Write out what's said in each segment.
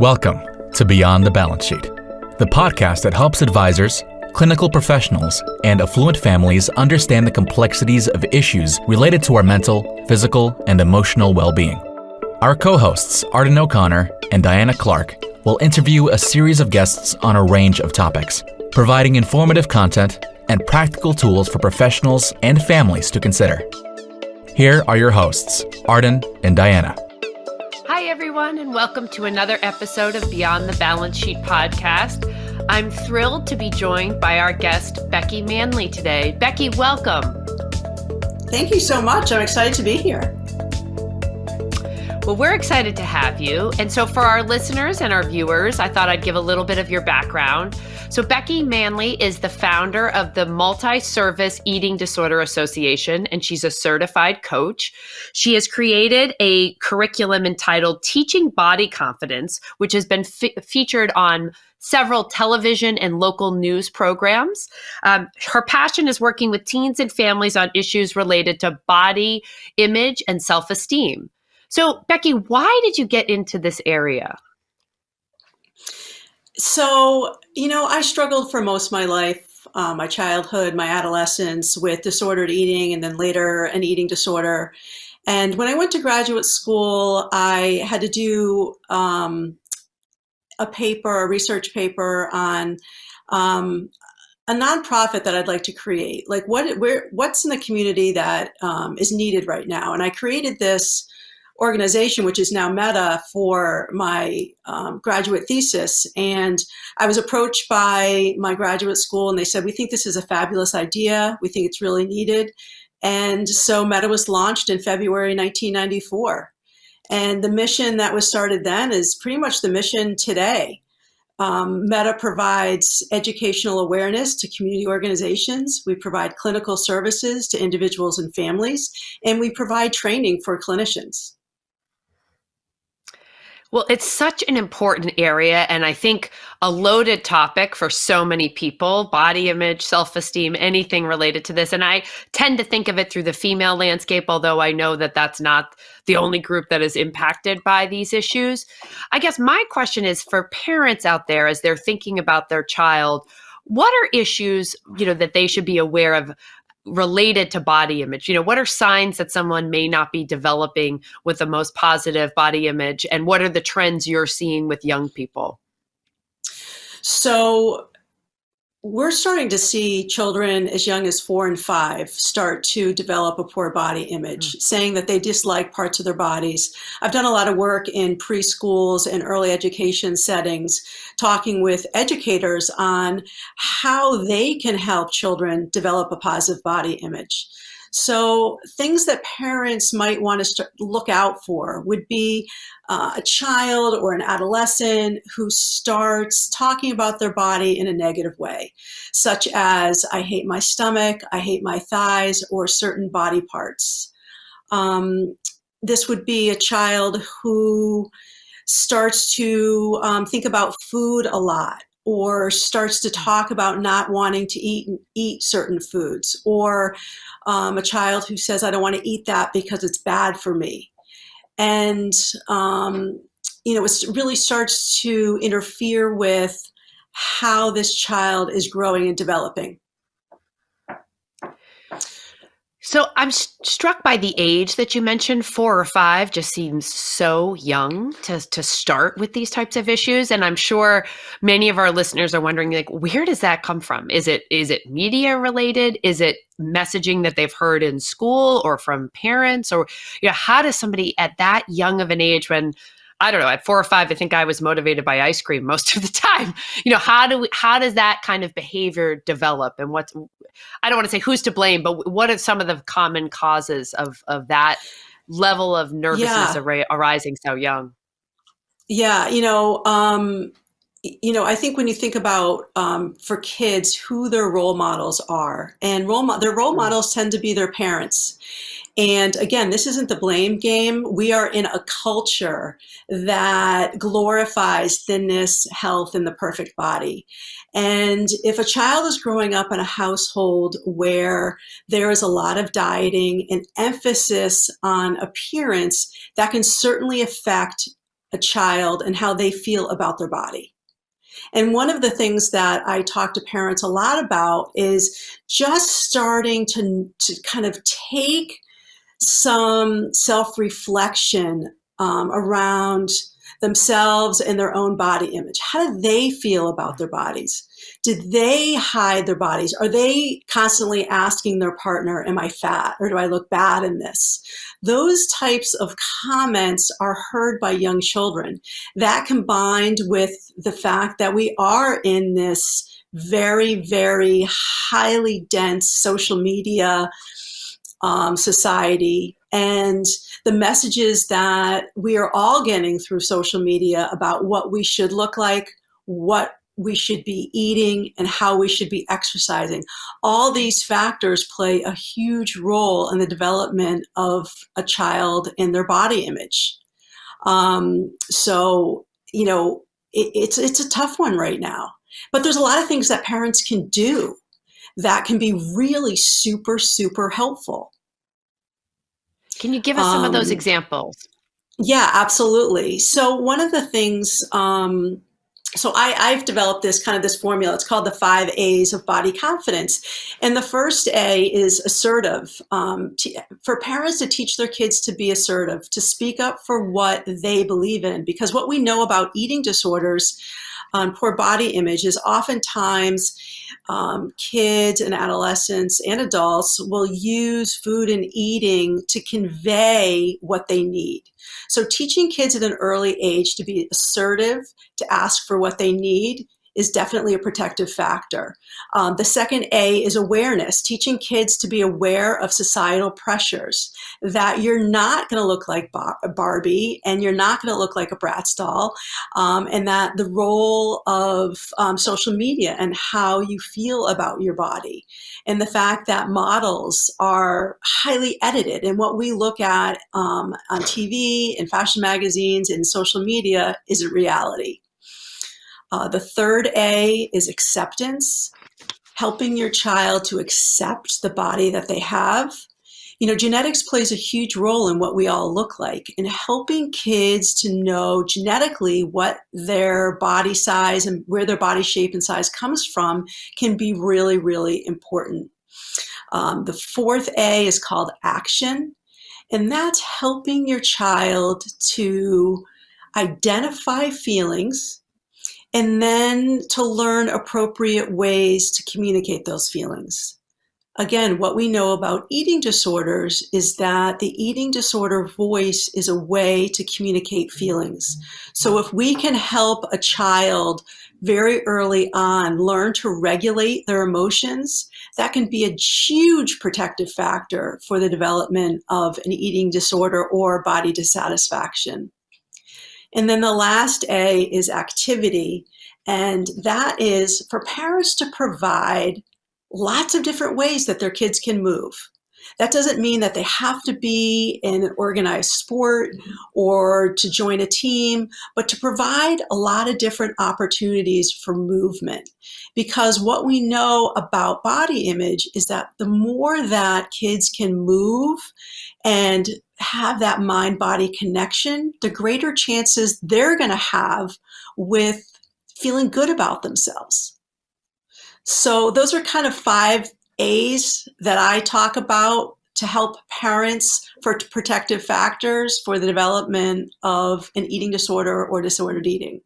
Welcome to Beyond the Balance Sheet, the podcast that helps advisors, clinical professionals, and affluent families understand the complexities of issues related to our mental, physical, and emotional well-being. Our co-hosts, Arden O'Connor and Diana Clark, will interview a series of guests on a range of topics, providing informative content and practical tools for professionals and families to consider. Here are your hosts, Arden and Diana. Hi, everyone, and welcome to another episode of Beyond the Balance Sheet podcast. I'm thrilled to be joined by our guest, Rebecca Manley, today. Becky, welcome. Thank you so much. I'm excited to be here. Well, we're excited to have you. And so for our listeners and our viewers, I thought I'd give a little bit of your background. So Rebecca Manley is the founder of the Multi-Service Eating Disorder Association, and she's a certified coach. She has created a curriculum entitled Teaching Body Confidence, which has been featured on several television and local news programs. Her passion is working with teens and families on issues related to body image and self-esteem. So, Becky, why did you get into this area? So, I struggled for most of my life, my childhood, my adolescence with disordered eating, and then later an eating disorder. And when I went to graduate school, I had to do a research paper on a nonprofit that I'd like to create. Like what's in the community that is needed right now? And I created this organization, which is now MEDA, for my graduate thesis. And I was approached by my graduate school and they said, we think this is a fabulous idea. We think it's really needed. And so MEDA was launched in February 1994. And the mission that was started then is pretty much the mission today. MEDA provides educational awareness to community organizations. We provide clinical services to individuals and families, and we provide training for clinicians. Well, it's such an important area, and I think a loaded topic for so many people, body image, self-esteem, anything related to this. And I tend to think of it through the female landscape, although I know that that's not the only group that is impacted by these issues. I guess my question is for parents out there as they're thinking about their child, what are issues, that they should be aware of related to body image? What are signs that someone may not be developing with the most positive body image? And what are the trends you're seeing with young people? So we're starting to see children as young as 4 and 5 start to develop a poor body image, saying that they dislike parts of their bodies. I've done a lot of work in preschools and early education settings, talking with educators on how they can help children develop a positive body image. So things that parents might want to look out for would be a child or an adolescent who starts talking about their body in a negative way, such as, I hate my stomach, I hate my thighs, or certain body parts. This would be a child who starts to think about food a lot, or starts to talk about not wanting to eat certain foods, or a child who says, I don't want to eat that because it's bad for me. And, it really starts to interfere with how this child is growing and developing. So I'm struck by the age that you mentioned. 4 or 5 just seems so young to start with these types of issues. And I'm sure many of our listeners are wondering, where does that come from? Is it media related? Is it messaging that they've heard in school or from parents? Or how does somebody at that young of an age, when, I don't know, at 4 or 5, I think I was motivated by ice cream most of the time. How does that kind of behavior develop? And I don't want to say who's to blame, but what are some of the common causes of that level of nervousness arising so young? Yeah, I think when you think about for kids who their role models are, and their role models tend to be their parents. And again, this isn't the blame game. We are in a culture that glorifies thinness, health, and the perfect body. And if a child is growing up in a household where there is a lot of dieting and emphasis on appearance, that can certainly affect a child and how they feel about their body. And one of the things that I talk to parents a lot about is just starting to kind of take some self-reflection around themselves and their own body image. How do they feel about their bodies? Did they hide their bodies? Are they constantly asking their partner, am I fat or do I look bad in this? Those types of comments are heard by young children. That combined with the fact that we are in this very, very highly dense social media society, and the messages that we are all getting through social media about what we should look like, what we should be eating, and how we should be exercising. All these factors play a huge role in the development of a child and their body image. So, you know, it's a tough one right now, but there's a lot of things that parents can do that can be really super, super helpful. Can you give us some of those examples? Yeah, absolutely. So one of the things, so I've developed this formula. It's called the 5 A's of body confidence. And the first A is assertive. For parents to teach their kids to be assertive, to speak up for what they believe in. Because what we know about eating disorders, poor body image, is oftentimes kids and adolescents and adults will use food and eating to convey what they need. So teaching kids at an early age to be assertive, to ask for what they need, is definitely a protective factor. The second A is awareness, teaching kids to be aware of societal pressures, that you're not going to look like Barbie and you're not going to look like a Bratz doll, and that the role of social media and how you feel about your body, and the fact that models are highly edited, and what we look at on TV, in fashion magazines, in social media isn't reality. The third A is acceptance, helping your child to accept the body that they have. You know, genetics plays a huge role in what we all look like, and helping kids to know genetically what their body size and where their body shape and size comes from can be really, really important. The fourth A is called action, and that's helping your child to identify feelings and then to learn appropriate ways to communicate those feelings. Again, what we know about eating disorders is that the eating disorder voice is a way to communicate feelings. So if we can help a child very early on learn to regulate their emotions, that can be a huge protective factor for the development of an eating disorder or body dissatisfaction. And then the last A is activity, and that is for parents to provide lots of different ways that their kids can move. That doesn't mean that they have to be in an organized sport or to join a team, but to provide a lot of different opportunities for movement. Because what we know about body image is that the more that kids can move and have that mind-body connection, the greater chances they're going to have with feeling good about themselves. So those are kind of 5 A's that I talk about to help parents for protective factors for the development of an eating disorder or disordered eating.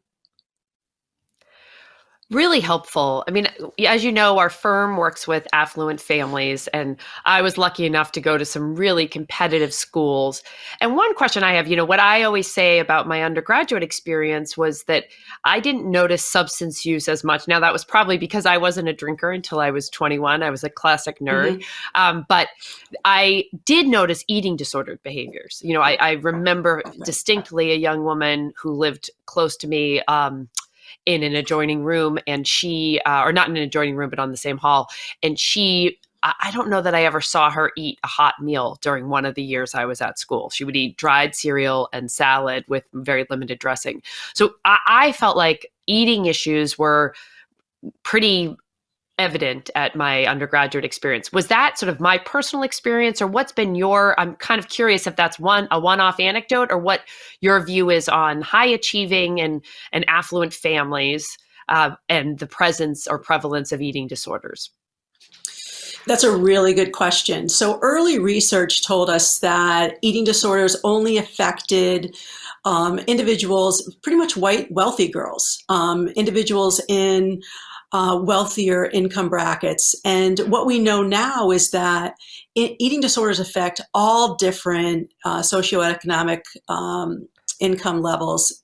Really helpful. I mean, as you know, our firm works with affluent families, and I was lucky enough to go to some really competitive schools. And one question I have, you know, what I always say about my undergraduate experience was that I didn't notice substance use as much. Now, that was probably because I wasn't a drinker until I was 21. I was a classic nerd. But I did notice eating disordered behaviors. You know, I remember distinctly a young woman who lived close to me, in an adjoining room, and she, or not in an adjoining room, but on the same hall. And she, I don't know that I ever saw her eat a hot meal during one of the years I was at school. She would eat dried cereal and salad with very limited dressing. So I felt like eating issues were pretty evident at my undergraduate experience. Was that sort of my personal experience, or what's been I'm kind of curious if that's a one-off anecdote, or what your view is on high achieving and affluent families and the presence or prevalence of eating disorders. That's a really good question. So early research told us that eating disorders only affected individuals, pretty much white, wealthy girls, individuals in wealthier income brackets. And what we know now is that eating disorders affect all different socioeconomic income levels.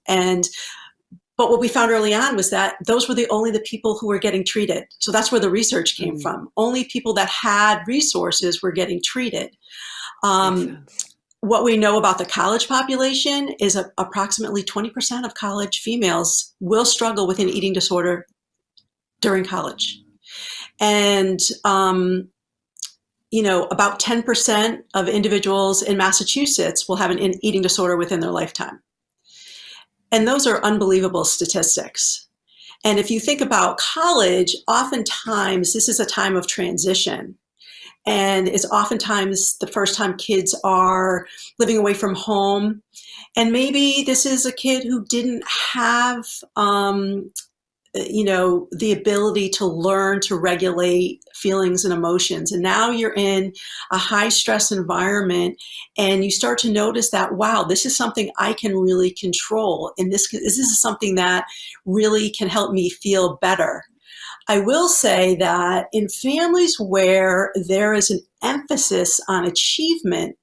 But what we found early on was that those were only the people who were getting treated. So that's where the research came from. Only people that had resources were getting treated. What we know about the college population is approximately 20% of college females will struggle with an eating disorder during college. And, about 10% of individuals in Massachusetts will have an eating disorder within their lifetime. And those are unbelievable statistics. And if you think about college, oftentimes this is a time of transition. And it's oftentimes the first time kids are living away from home. And maybe this is a kid who didn't have, the ability to learn to regulate feelings and emotions. And now you're in a high stress environment and you start to notice that, wow, this is something I can really control. And this is something that really can help me feel better. I will say that in families where there is an emphasis on achievement,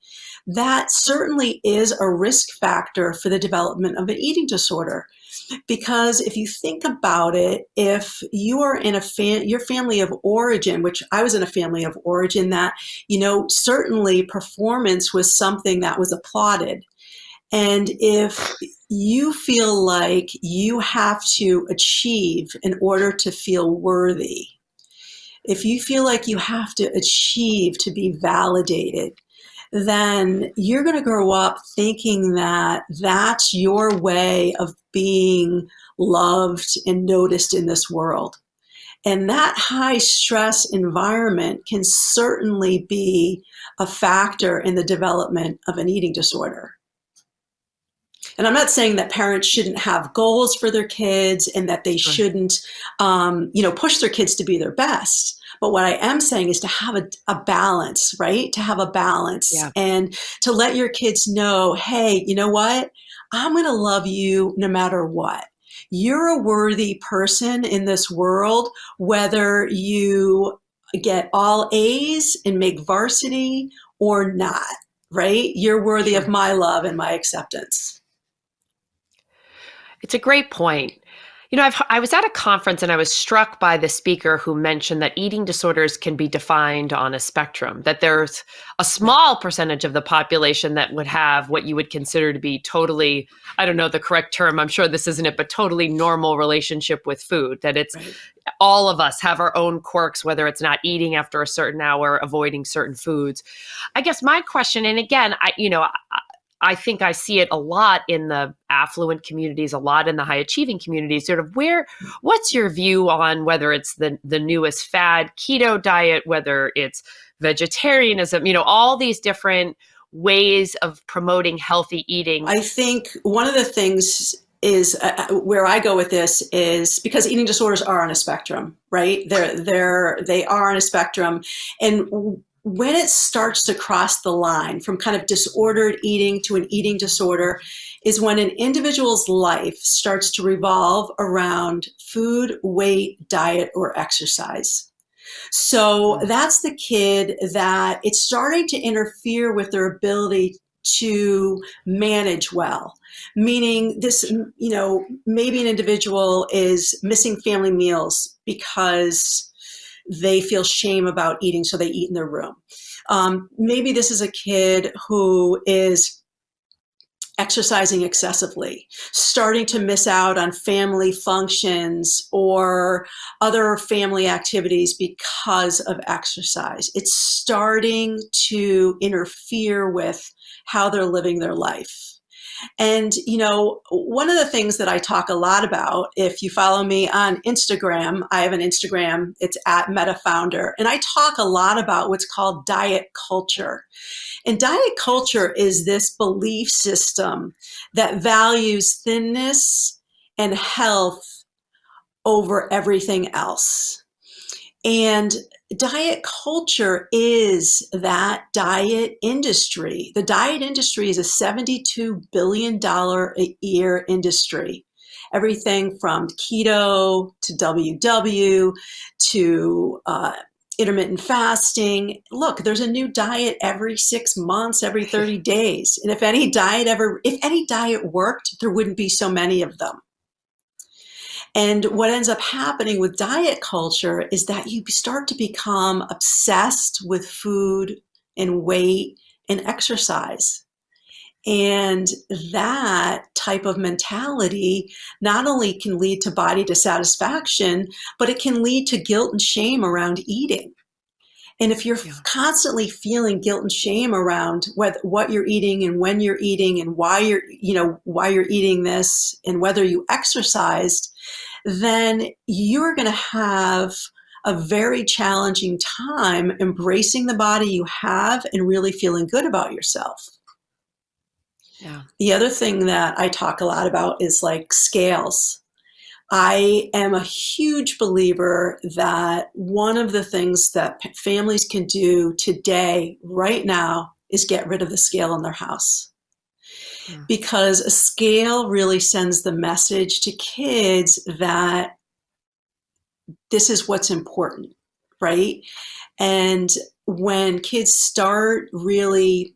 that certainly is a risk factor for the development of an eating disorder. Because if you think about it, if you are in your family of origin, which I was in a family of origin, that, certainly performance was something that was applauded. And if you feel like you have to achieve in order to feel worthy, if you feel like you have to achieve to be validated, then you're going to grow up thinking that that's your way of being loved and noticed in this world. And that high stress environment can certainly be a factor in the development of an eating disorder. And I'm not saying that parents shouldn't have goals for their kids and that they shouldn't, push their kids to be their best. But what I am saying is to have a balance, right? To have a balance and to let your kids know, hey, you know what? I'm going to love you no matter what. You're a worthy person in this world, whether you get all A's and make varsity or not, right? You're worthy of my love and my acceptance. It's a great point. I was at a conference and I was struck by the speaker who mentioned that eating disorders can be defined on a spectrum, that there's a small percentage of the population that would have what you would consider to be totally, I don't know the correct term, I'm sure this isn't it, but totally normal relationship with food, that it's all of us have our own quirks, whether it's not eating after a certain hour, avoiding certain foods. I guess my question, and again, I think I see it a lot in the affluent communities, a lot in the high achieving communities, sort of what's your view on whether it's the newest fad keto diet, whether it's vegetarianism, all these different ways of promoting healthy eating? I think one of the things is where I go with this is because eating disorders are on a spectrum, right? They are on a spectrum. And when it starts to cross the line from kind of disordered eating to an eating disorder is when an individual's life starts to revolve around food, weight, diet, or exercise. So that's the kid that it's starting to interfere with their ability to manage well. Meaning this, maybe an individual is missing family meals because they feel shame about eating, so they eat in their room. Maybe this is a kid who is exercising excessively, starting to miss out on family functions or other family activities because of exercise. It's starting to interfere with how they're living their life. And, one of the things that I talk a lot about, if you follow me on Instagram, I have an Instagram, it's at MEDA Founder, and I talk a lot about what's called diet culture. And diet culture is this belief system that values thinness and health over everything else. And diet culture is that diet industry. The diet industry is a $72 billion a year industry. Everything from keto to WW to intermittent fasting. Look, there's a new diet every 6 months, every 30 days. And if any diet worked, there wouldn't be so many of them. And what ends up happening with diet culture is that you start to become obsessed with food and weight and exercise. And that type of mentality not only can lead to body dissatisfaction, but it can lead to guilt and shame around eating. And if you're constantly feeling guilt and shame around what you're eating and when you're eating and why you're eating this and whether you exercised, then you're going to have a very challenging time embracing the body you have and really feeling good about yourself. Yeah. The other thing that I talk a lot about is like scales. I am a huge believer that one of the things that families can do today, right now, is get rid of the scale in their house. Because a scale really sends the message to kids that this is what's important, right? And when kids start really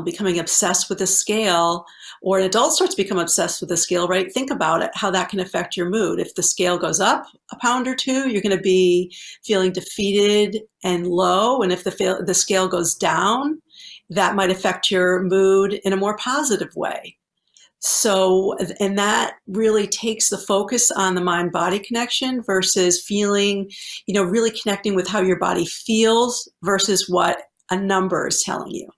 becoming obsessed with the scale, or an adult starts to become obsessed with the scale, right? Think about it, how that can affect your mood. If the scale goes up a pound or two, you're going to be feeling defeated and low. And if the scale goes down, that might affect your mood in a more positive way. So, and that really takes the focus on the mind-body connection versus feeling, really connecting with how your body feels versus what a number is telling you.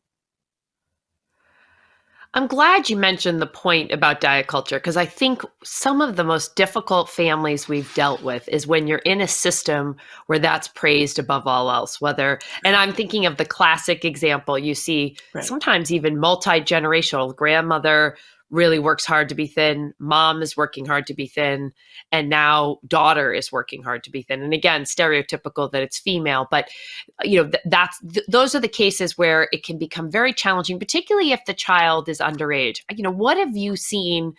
I'm glad you mentioned the point about diet culture, because I think some of the most difficult families we've dealt with is when you're in a system where that's praised above all else, and I'm thinking of the classic example you see, sometimes even multi-generational. Grandmother really works hard to be thin, mom is working hard to be thin, and now daughter is working hard to be thin. And again, stereotypical that it's female, but those are the cases where it can become very challenging, particularly if the child is underage. What have you seen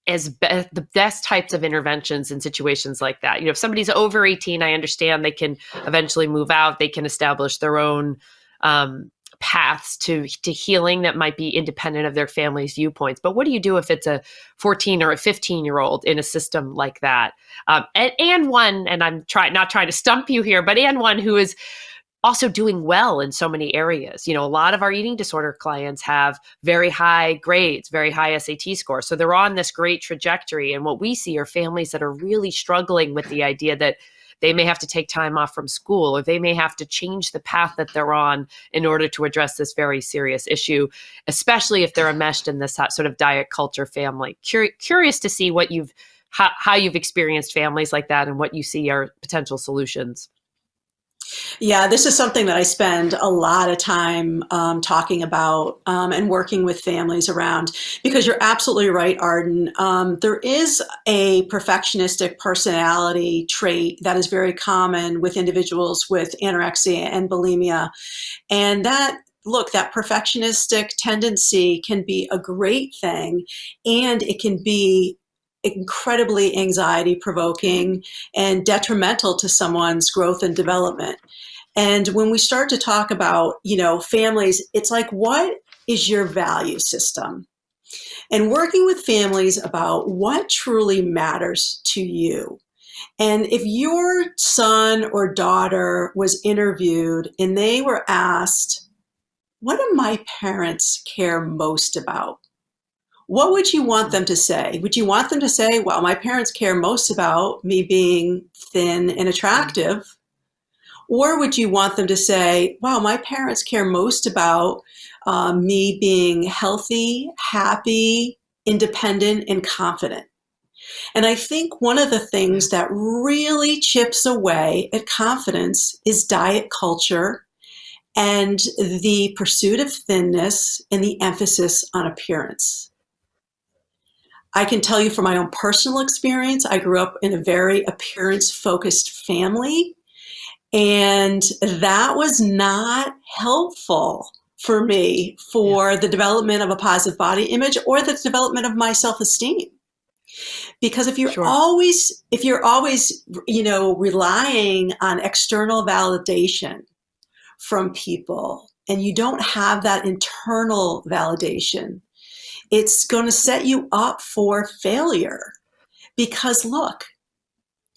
as the best types of interventions in situations like that? If somebody's over 18, I understand they can eventually move out, they can establish their own paths to healing that might be independent of their family's viewpoints. But what do you do if it's a 14 or a 15-year-old in a system like that? And I'm not trying to stump you here, but one who is also doing well in so many areas. A lot of our eating disorder clients have very high grades, very high SAT scores. So they're on this great trajectory. And what we see are families that are really struggling with the idea that they may have to take time off from school, or they may have to change the path that they're on in order to address this very serious issue, especially if they're enmeshed in this sort of diet culture family. Curious to see how you've experienced families like that and what you see are potential solutions. Yeah, this is something that I spend a lot of time talking about and working with families around, because you're absolutely right, Arden. There is a perfectionistic personality trait that is very common with individuals with anorexia and bulimia. And that perfectionistic tendency can be a great thing, and it can be incredibly anxiety provoking and detrimental to someone's growth and development. And when we start to talk about, families, it's like, what is your value system? And working with families about what truly matters to you. And if your son or daughter was interviewed and they were asked, what do my parents care most about? What would you want them to say? Would you want them to say, well, my parents care most about me being thin and attractive? Or would you want them to say, wow, my parents care most about me being healthy, happy, independent, and confident. And I think one of the things that really chips away at confidence is diet culture and the pursuit of thinness and the emphasis on appearance. I can tell you from my own personal experience, I grew up in a very appearance-focused family, and that was not helpful for me for the development of a positive body image or the development of my self-esteem. Because if you're always, relying on external validation from people and you don't have that internal validation, it's going to set you up for failure. Because look,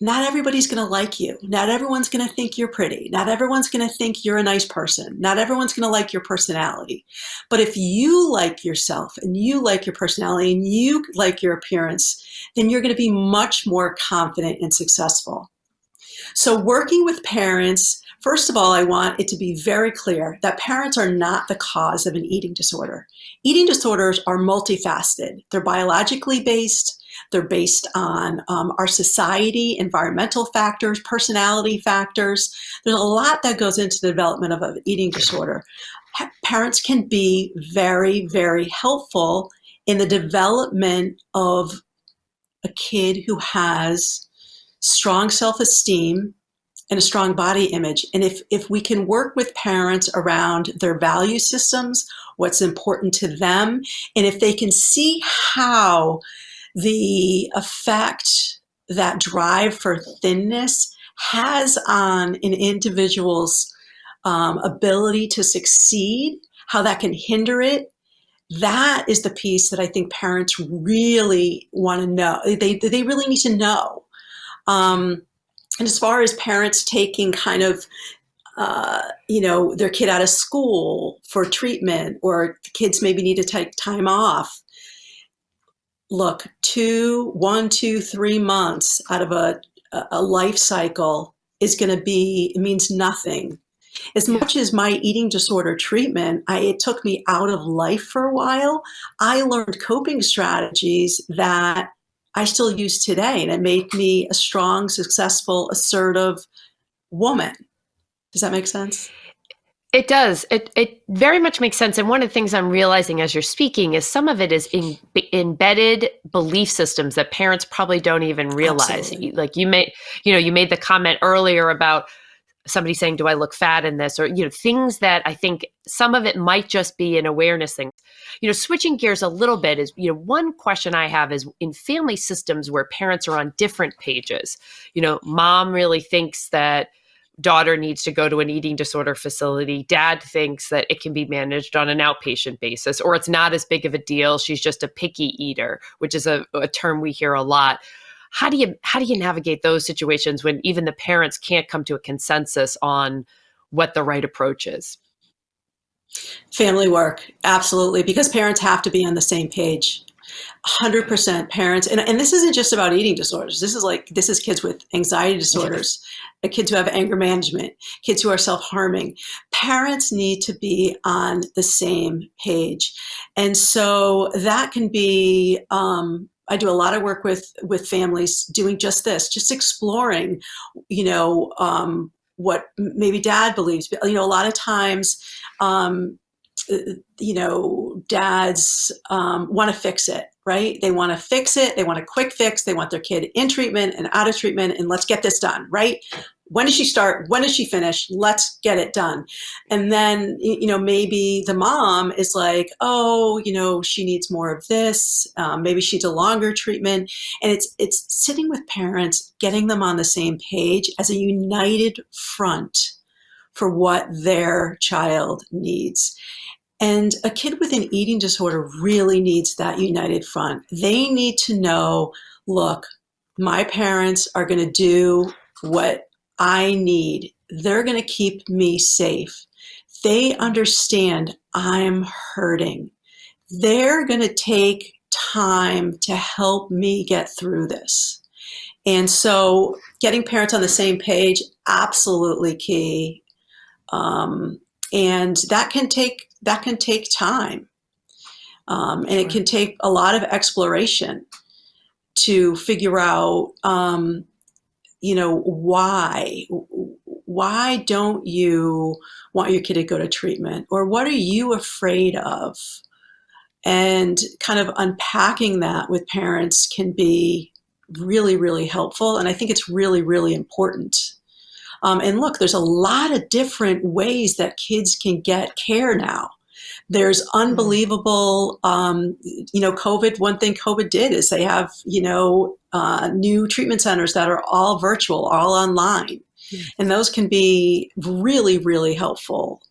not everybody's going to like you. Not everyone's going to think you're pretty. Not everyone's going to think you're a nice person. Not everyone's going to like your personality. But if you like yourself and you like your personality and you like your appearance, then you're going to be much more confident and successful. So working with parents, first of all, I want it to be very clear that parents are not the cause of an eating disorder. Eating disorders are multifaceted. They're biologically based. They're based on our society, environmental factors, personality factors. There's a lot that goes into the development of an eating disorder. Parents can be very, very helpful in the development of a kid who has strong self-esteem and a strong body image. And if we can work with parents around their value systems, what's important to them, and if they can see how the effect that drive for thinness has on an individual's ability to succeed, how that can hinder it, that is the piece that I think parents really want to know. They really need to know. And as far as parents taking kind of their kid out of school for treatment, or the kids maybe need to take time off. Look, 1, 2, 3 months out of a life cycle it means nothing. As much as my eating disorder treatment, it took me out of life for a while. I learned coping strategies that I still use today, and it made me a strong, successful, assertive woman. Does that make sense? It does. It very much makes sense. And one of the things I'm realizing as you're speaking is some of it is embedded belief systems that parents probably don't even realize. Absolutely. Like you made the comment earlier about somebody saying, do I look fat in this? Or, things that I think some of it might just be an awareness thing. Switching gears a little bit is, one question I have is in family systems where parents are on different pages, mom really thinks that daughter needs to go to an eating disorder facility. Dad thinks that it can be managed on an outpatient basis, or it's not as big of a deal. She's just a picky eater, which is a term we hear a lot. How do you navigate those situations when even the parents can't come to a consensus on what the right approach is? Family work, absolutely, because parents have to be on the same page. 100% parents, and this isn't just about eating disorders. This is kids with anxiety disorders, kids who have anger management, kids who are self-harming. Parents need to be on the same page. And so that can be, I do a lot of work with families doing just this, just exploring, what maybe dad believes. But, a lot of times, dads want to fix it, right? They want to fix it. They want a quick fix. They want their kid in treatment and out of treatment, and let's get this done, right? When does she start? When does she finish? Let's get it done. And then, maybe the mom is like, she needs more of this. Maybe she needs a longer treatment. And it's sitting with parents, getting them on the same page as a united front for what their child needs. And a kid with an eating disorder really needs that united front. They need to know, look, my parents are going to do what I need. They're going to keep me safe. They understand I'm hurting. They're going to take time to help me get through this. And so getting parents on the same page, absolutely key. And that can take time. And it can take a lot of exploration to figure out, why don't you want your kid to go to treatment? Or what are you afraid of? And kind of unpacking that with parents can be really, really helpful. And I think it's really, really important. And look, there's a lot of different ways that kids can get care now. There's unbelievable, COVID, one thing COVID did is they have, new treatment centers that are all virtual, all online. And those can be really, really helpful.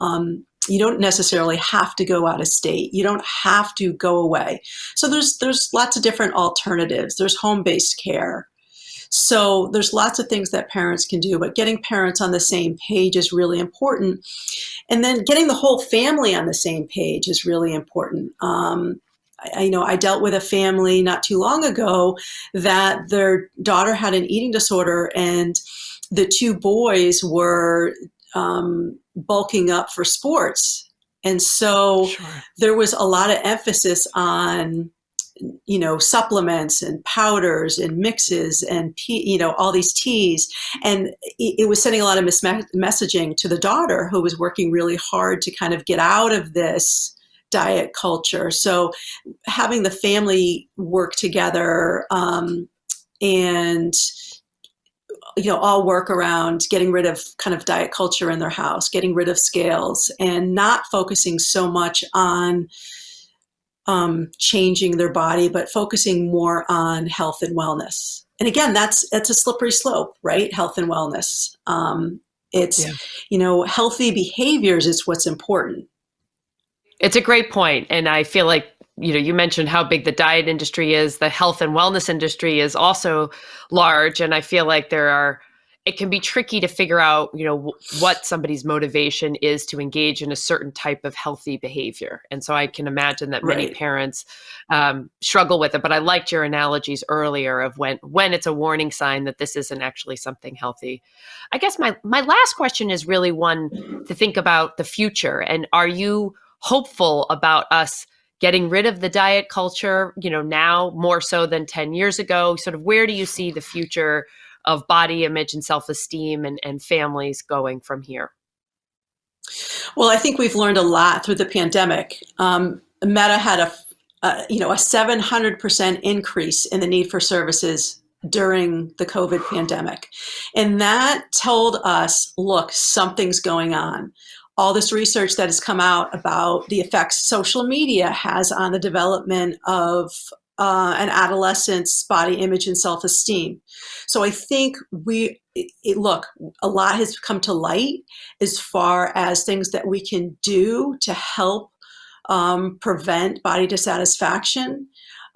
You don't necessarily have to go out of state. You don't have to go away. So there's lots of different alternatives. There's home-based care. So there's lots of things that parents can do, but getting parents on the same page is really important. And then getting the whole family on the same page is really important. I dealt with a family not too long ago that their daughter had an eating disorder, and the two boys were bulking up for sports. And so there was a lot of emphasis on supplements and powders and mixes and, all these teas. And it was sending a lot of messaging to the daughter, who was working really hard to kind of get out of this diet culture. So having the family work together and all work around getting rid of kind of diet culture in their house, getting rid of scales, and not focusing so much on changing their body, but focusing more on health and wellness. And again, that's a slippery slope, right? Health and wellness. Healthy behaviors is what's important. It's a great point. And I feel like, you mentioned how big the diet industry is. The health and wellness industry is also large. And I feel like it can be tricky to figure out, what somebody's motivation is to engage in a certain type of healthy behavior. And so I can imagine that many parents struggle with it. But I liked your analogies earlier of when it's a warning sign that this isn't actually something healthy. I guess my last question is really one to think about the future. And are you hopeful about us getting rid of the diet culture, now more so than 10 years ago? Sort of where do you see the future of body image and self-esteem and families going from here? Well, I think we've learned a lot through the pandemic. MEDA had a 700% increase in the need for services during the COVID pandemic. And that told us, look, something's going on. All this research that has come out about the effects social media has on the development of an adolescent's body image and self-esteem. So I think a lot has come to light as far as things that we can do to help prevent body dissatisfaction.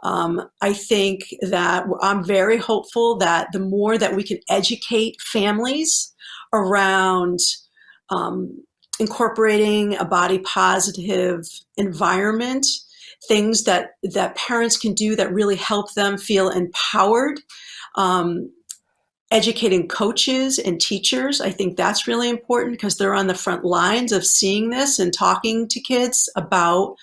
I think that I'm very hopeful that the more that we can educate families around incorporating a body positive environment, things that parents can do that really help them feel empowered, educating coaches and teachers. I think that's really important because they're on the front lines of seeing this and talking to kids about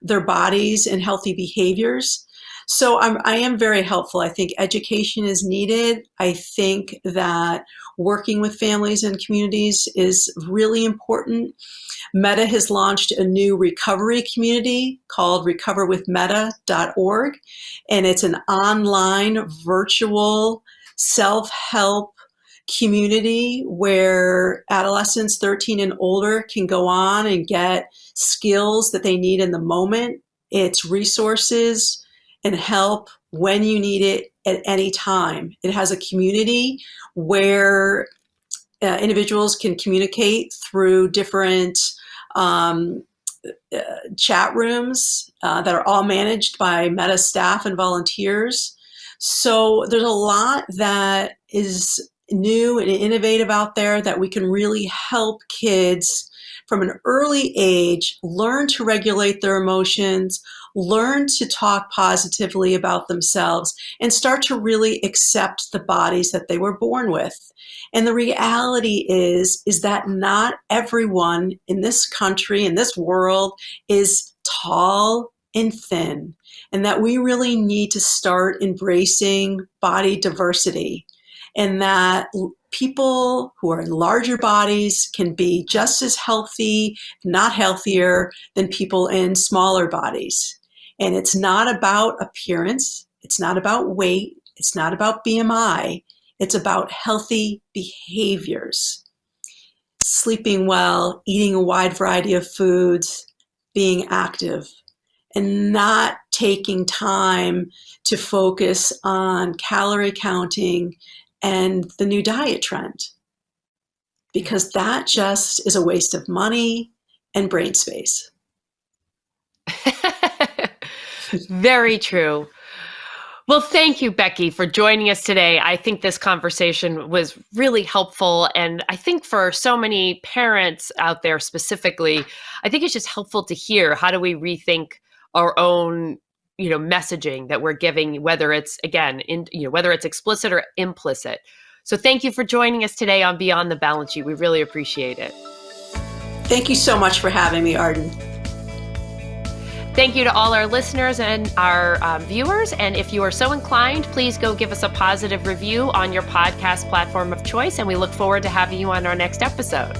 their bodies and healthy behaviors. So I am very helpful. I think education is needed. I think that working with families and communities is really important. MEDA has launched a new recovery community called recoverwithmeda.org, and it's an online virtual self-help community where adolescents 13 and older can go on and get skills that they need in the moment. It's resources and help when you need it at any time. It has a community where individuals can communicate through different chat rooms that are all managed by MEDA staff and volunteers. So there's a lot that is new and innovative out there that we can really help kids from an early age learn to regulate their emotions, learn to talk positively about themselves and start to really accept the bodies that they were born with. And the reality is that not everyone in this country, in this world, is tall and thin, and that we really need to start embracing body diversity, and that people who are in larger bodies can be just as healthy, if not healthier, than people in smaller bodies. And it's not about appearance. It's not about weight. It's not about BMI. It's about healthy behaviors. Sleeping well, eating a wide variety of foods, being active, and not taking time to focus on calorie counting and the new diet trend, because that just is a waste of money and brain space. Very true. Well, thank you, Becky, for joining us today. I think this conversation was really helpful. And I think for so many parents out there specifically, I think it's just helpful to hear, how do we rethink our own messaging that we're giving, whether it's, again, whether it's explicit or implicit. So thank you for joining us today on Beyond the Balance Sheet. We really appreciate it. Thank you so much for having me, Arden. Thank you to all our listeners and our viewers. And if you are so inclined, please go give us a positive review on your podcast platform of choice. And we look forward to having you on our next episode.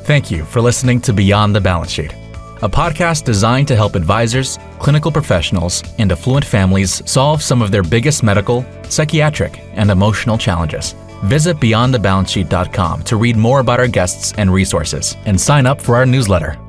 Thank you for listening to Beyond the Balance Sheet, a podcast designed to help advisors, clinical professionals, and affluent families solve some of their biggest medical, psychiatric, and emotional challenges. Visit beyondthebalancesheet.com to read more about our guests and resources, and sign up for our newsletter.